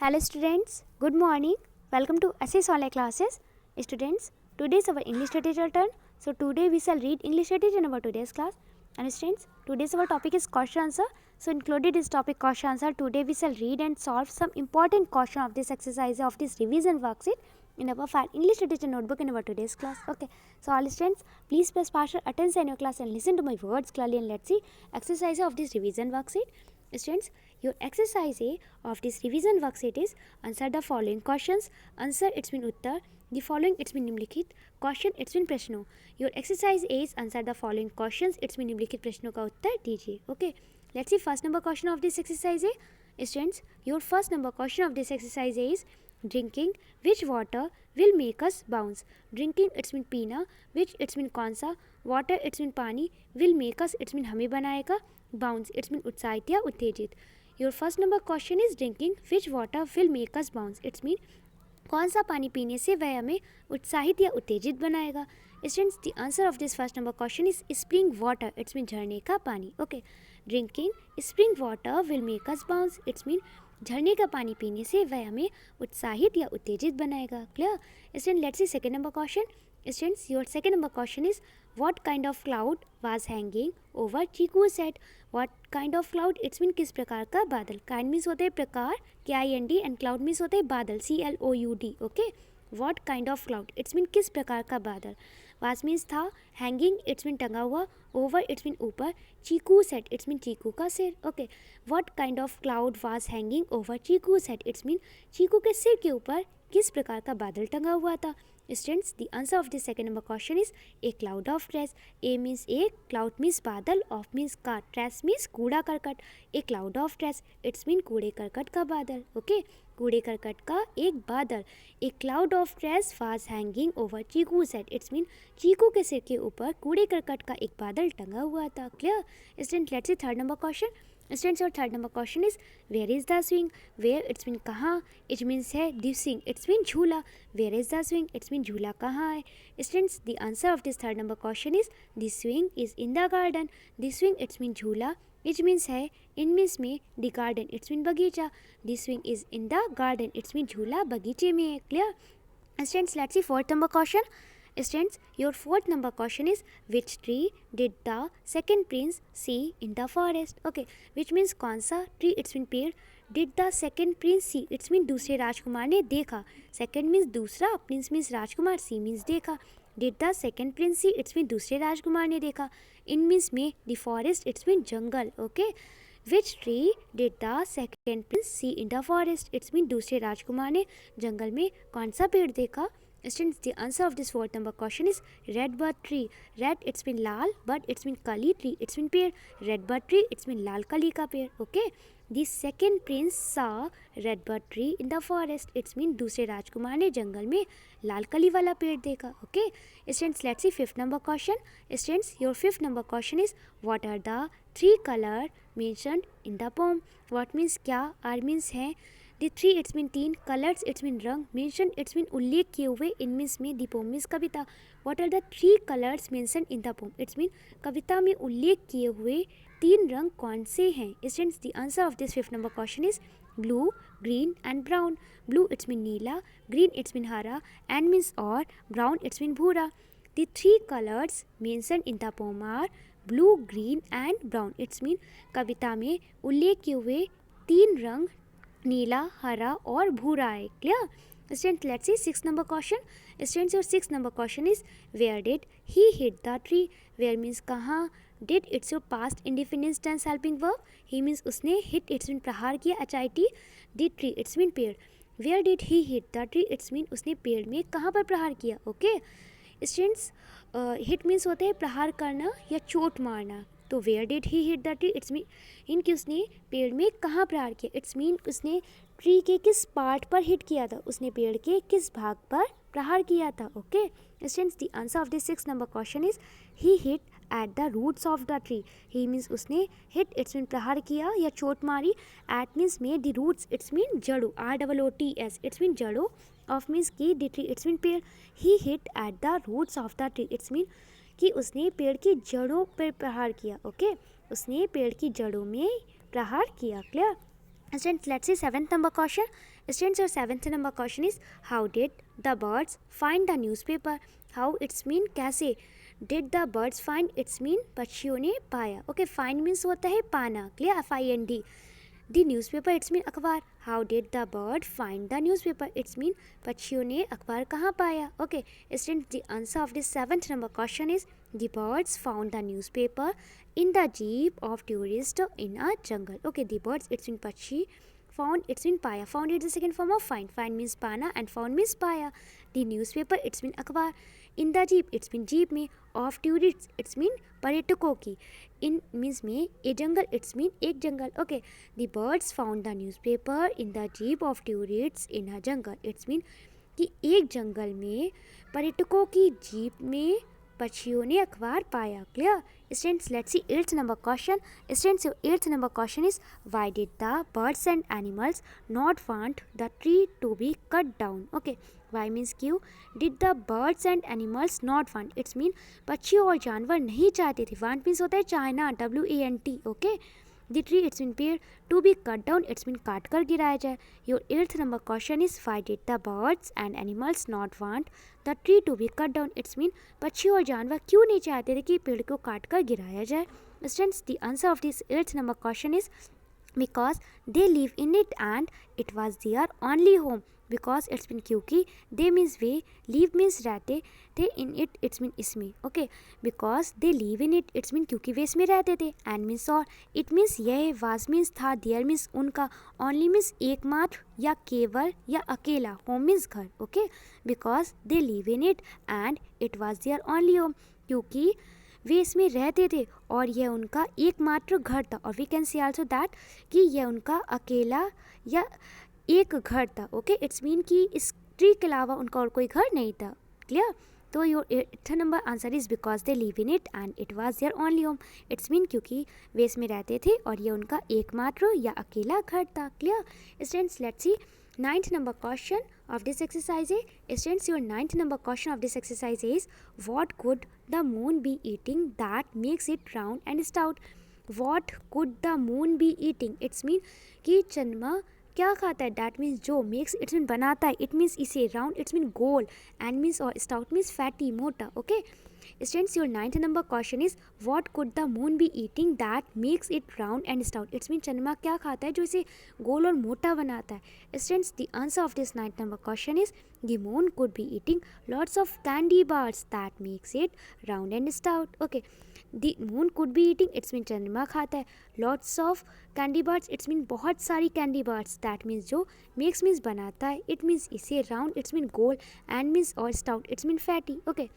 Hello students, good morning. Welcome to Assess Online Classes. Students, today is our English literature turn. So today we shall read English literature in our today's class. And students, today's our topic is question answer. So included is topic question answer. Today we shall read and solve some important question of this exercise of this revision worksheet in our file English literature notebook in our today's class. Okay. So all students, please press partial attention in your class and listen to my words clearly, and let's see exercise of this revision worksheet. Students, your exercise A of this revision worksheet is answer the following questions. Answer it's mean Uttar. The following it's mean निम्नलिखित. Question it's mean प्रश्नों. Your exercise A is answer the following questions. It's mean निम्नलिखित प्रश्नों का उत्तर दीजिए. Okay. Let's see first number question of this exercise A. Students, your first number question of this exercise A is drinking which water will make us bounce. Drinking it's mean पीना. Which it's mean कौन सा. Water it's mean पानी. Will make us it's mean हमें बनाएगा. Bounce it's mean उत्साहित या उत्तेजित. Your first number question is drinking which water will make us bounce. It's mean कौन सा पानी पीने से वह हमें उत्साहित या उत्तेजित बनाएगा. Students, the answer of this first number question is spring water. It's mean झरने का पानी. Okay. Drinking spring water will make us bounce. It's mean झरने का पानी पीने से वह हमें उत्साहित या उत्तेजित बनाएगा. Clear? Students, let's see second number question. Students, your second number question is what kind of cloud was hanging over Chiku's head. What kind of cloud? It's mean किस प्रकार का बादल. Kind means होते हैं प्रकार KIND and cloud means होते हैं बादल CLOUD. Okay. What kind of cloud? It's mean किस प्रकार का बादल. Was means था. Hanging it's mean टंगा हुआ. Over it's mean ऊपर. Chiku's head it's mean चीकू का सिर. Okay. What kind of cloud was hanging over Chiku's head? It's mean चीकू के सिर के ऊपर किस प्रकार का बादल टंगा हुआ था. Students, the answer of the second number question is a cloud of trash. A means a, cloud means बादल, of means car, trash means कूड़ा करकट. A cloud of trash, it's mean कूड़े करकट का बादल. Okay, कूड़े करकट का एक बादल. A cloud of trash was hanging over चीकू's head. It's mean चीकू के सिर के ऊपर कूड़े करकट का एक बादल टंगा हुआ था. Clear? Students, let's see third number question. Students, your third number question is where is the swing. Where it's mean कहाँ. It means है the swing it's mean झूला. Where is the swing it's mean झूला कहाँ है. Students, the answer of this third number question is the swing is in the garden. The swing it's mean झूला. It means है. In means में. The garden it's mean बगीचा. The swing is in the garden it's mean झूला बगीचे में है. Clear? Students, let's see fourth number question. Students, your fourth number question is which tree did the second prince see in the forest. Okay, which means कौन सा tree it's mean पेड़. Did the second prince see it's mean दूसरे राजकुमार ने देखा. Second means दूसरा, prince means राजकुमार, see means देखा. Did the second prince see it's mean दूसरे राजकुमार ने देखा. In means में, the forest it's mean jungle. Okay. Which tree did the second prince see in the forest? It's mean दूसरे राजकुमार ने जंगल में कौन सा पेड़ देखा. Students, the answer of this fourth number question is red bud tree. Red it's mean Lal, bud it's mean कली, tree it's mean पेड़. Red bud tree it's mean लाल कली का पेड़. Okay. The second prince saw red bud tree in the forest. It's mean दूसरे राजकुमार ने जंगल में लाल कली वाला पेड़ देखा. Okay. Students, let's see fifth number question. Students, your fifth number question is what are the three color mentioned in the poem. What means क्या. R means है. The three it's mean तीन. Colors it's mean रंग. Mentioned it's mean उल्लेख किए हुए. In means में. The poem means Kavita. What are the three colors mentioned in the poem? It's mean कविता में उल्लेख किए हुए तीन रंग कौन से हैं. Students, the answer of this fifth number question is blue, green and brown. Blue it's mean Neela. Green it's mean हरा. And means और. Brown it's mean भूरा. The three colors mentioned in the poem are blue, green and brown. It's mean कविता में उल्लेख किए हुए तीन रंग नीला, हरा और भूरा है. Clear? Students, let's see sixth number question. Students, your sixth number question is where did he hit the tree. Where means कहाँ. Did it's your past indefinite tense helping verb. He means उसने. Hit it's mean प्रहार किया. HIT. Did tree it's mean पेड़. Where did he hit the tree it's mean उसने पेड़ में कहाँ पर प्रहार किया. Okay. Students, hit means होते हैं प्रहार करना या चोट मारना. तो where did he hit the tree it's mean इनकी उसने पेड़ में कहाँ प्रहार किया. इट्स मीन उसने ट्री के किस पार्ट पर हिट किया था. उसने पेड़ के किस भाग पर प्रहार किया था. Okay. Students, the answer of this six number question is he hit at the roots of the tree. He means उसने. हिट इट्स मीन प्रहार किया या चोट मारी. एट मीन्स में. द रूट्स इट्स मीन जड़ों. ROOTS इट्स मीन जड़ों. Of means की. द ट्री इट्स मीन पेड़. He hit at the roots of the tree it's mean कि उसने पेड़ की जड़ों पर प्रहार किया. ओके. उसने पेड़ की जड़ों में प्रहार किया. Clear? Students, let's see 7th number question. Students, your 7th number question is, how did the birds find the newspaper? How it's mean कैसे did the birds find, it's mean पक्षियों ने पाया. Okay, find means होता है पाना, clear, FIND. The newspaper, it's mean अखबार. How did the bird find the newspaper? It's mean पक्षियों ने अखबार कहाँ पाया. Okay, students, the answer of this 7th number question is, the birds found the newspaper in the jeep of tourists in a jungle. Okay, the birds, it's mean पक्षी, found, it's mean पाया. Found is the second form of find. Find means पाना and found means पाया. The newspaper, it's mean अखबार. In the jeep, it's mean jeep में. Of tourists, it's mean पर्यटकों की. In means में. A jungle, it's mean एक जंगल. Okay, the birds found the newspaper in the jeep of tourists in a jungle. It's mean कि एक जंगल में पर्यटकों की जीप में पक्षियों ने अखबार पाया. Clear? Students, let's see 8th number question. Students, your 8th number question is, why did the birds and animals not want the tree to be cut down? Okay, why means क्यों did the birds and animals not want, it's mean पक्षी और जानवर नहीं चाहते थे. want means होता है चाहना, WANT. Okay, the tree, it's mean पेड़, to be cut down, it's mean काट कर गिराया जाए. Your 8th number question is, why did the birds and animals not want the tree to be cut down? It's mean पक्षी और जानवर क्यों नहीं चाहते थे कि पेड़ को काट कर गिराया जाए. Students, the answer of this 8th number question is, because they live in it and it was their only home. Because it's mean क्योंकि they means way, live means रहते थे, in it it's mean इसमें. Okay, because they live in it, it's mean क्योंकि वे इसमें रहते थे. And means और, it means यह, was means था, there means उनका, only means एकमात्र या केवल या अकेला, home means घर. Okay, because they live in it and it was their only home, क्योंकि वे इसमें रहते थे और यह उनका एकमात्र घर था. और we can see also that कि यह उनका अकेला या एक घर था. ओके, इट्स मीन कि इस ट्री के अलावा उनका और कोई घर नहीं था. क्लियर? तो your 8th number answer is, because they live in it and it was there only home. It's mean क्योंकि वे इसमें रहते थे और यह उनका एकमात्र या अकेला घर था. Clear? Students, let's see 9th number question of this exercise. Students, your 9th number question of this exercise is, what could the moon be eating that makes it round and stout? What could the moon be eating? It's mean कि चंद्रमा क्या खाता है. That means जो makes, it's mean बनाता है, it means इसे round, it's mean goal, and means और stout means fatty, मोटा. Okay, students, your 9th number question is, what could the moon be eating that makes it round and stout? It's mean चंद्रमा क्या खाता है जो इसे गोल और मोटा बनाता है. Students, the answer of this 9th number question is, the moon could be eating lots of candy bars that makes it round and stout. Okay, the moon could be eating, it's mean चंद्रमा खाता है, lots of candy bars, it's mean बहुत सारी candy bars, that means जो makes means बनाता है, it means इसे round, it's mean goal, and means और stout, it's mean fatty. Okay,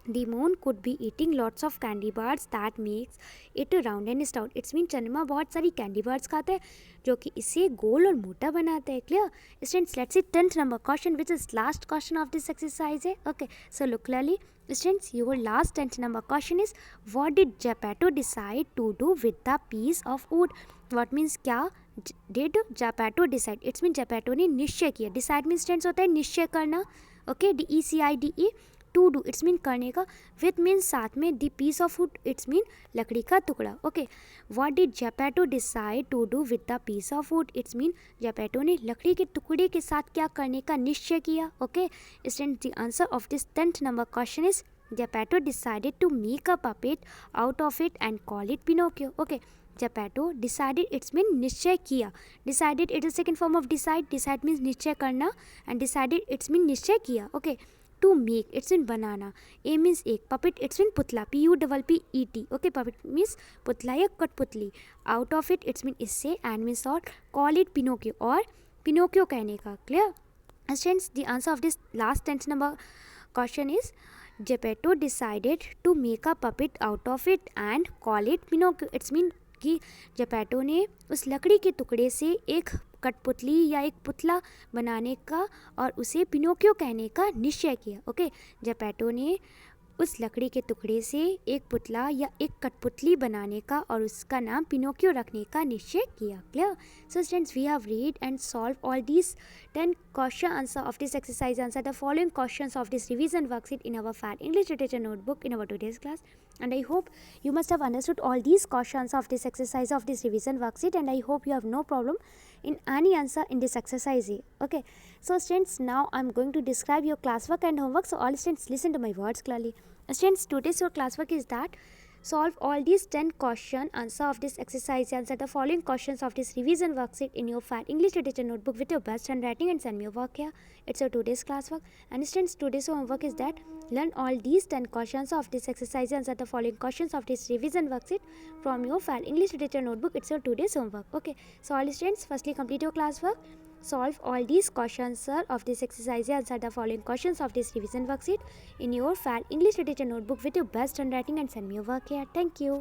the moon could be eating lots of candy bars that makes it round and stout. It's mean चंद्रमा बहुत सारी candy bars खाता है जो कि इसे गोल और मोटा बनाता है. Clear? Students, let's see 10th number question, which is last question of this exercise. Okay, so look clearly. Students, your last 10th number question is, what did Geppetto decide to do with the piece of wood? What means क्या did Geppetto decide? It's mean Geppetto ने निश्चय किया. Decide means tense होता है निश्चय करना. Okay, DECIDE. To do, it's mean करने का. विथ मीन साथ में. The piece of wood, it's mean लकड़ी का टुकड़ा. Okay, what did Geppetto decide to do with the piece of wood? It's mean Geppetto ने लकड़ी के टुकड़े के साथ क्या करने का निश्चय किया. Okay, student, the answer of this 10th number question is, Geppetto decided to make a puppet out of it and call it Pinocchio. Okay, Geppetto decided, it's mean निश्चय किया. Decided, it is second form of decide. Decide means निश्चय करना, and decided, it's mean निश्चय किया. Okay, to make, it's mean banana. A means एक, puppet, it's mean पुतला, PUPPET. Okay, puppet means पुतला या कठपुतली. Out of it, it's mean इससे, and means और, call it Pinocchio और Pinocchio कहने का. Clear? Students, the answer of this last 10th number question is, Geppetto decided to make a puppet out of it and call it Pinocchio. It's mean कि Geppetto ने उस लकड़ी के टुकड़े से एक कठपुतली या एक पुतला बनाने का और उसे पिनोकियो कहने का निश्चय किया. ओके, जेपेटो ने उस लकड़ी के टुकड़े से एक पुतला या एक कठपुतली बनाने का और उसका नाम पिनोकियो रखने का निश्चय किया. Clear? So students, we have read and solve all these 10 question answer of this exercise. Answer the following questions of this revision worksheet in our fat English literature notebook in our today's class. And I hope you must have understood all these questions of this exercise of this revision worksheet, and I hope you have no problem in any answer in this exercise. Okay, so students, now I'm going to describe your classwork and homework. So all students listen to my words clearly. Students, today's your classwork is that solve all these 10 question answer of this exercise, answer the following questions of this revision worksheet in your fat English literature notebook with your best handwriting and send me your work here. It's your today's classwork. And students, today's homework is that learn all these 10 questions of this exercise, answer the following questions of this revision worksheet from your fat English literature notebook. It's your today's homework. Okay, so all students, firstly complete your classwork. Solve all these questions of this exercise, answer the following questions of this revision worksheet in your fat English literature notebook with your best handwriting and send me your work here. Thank you.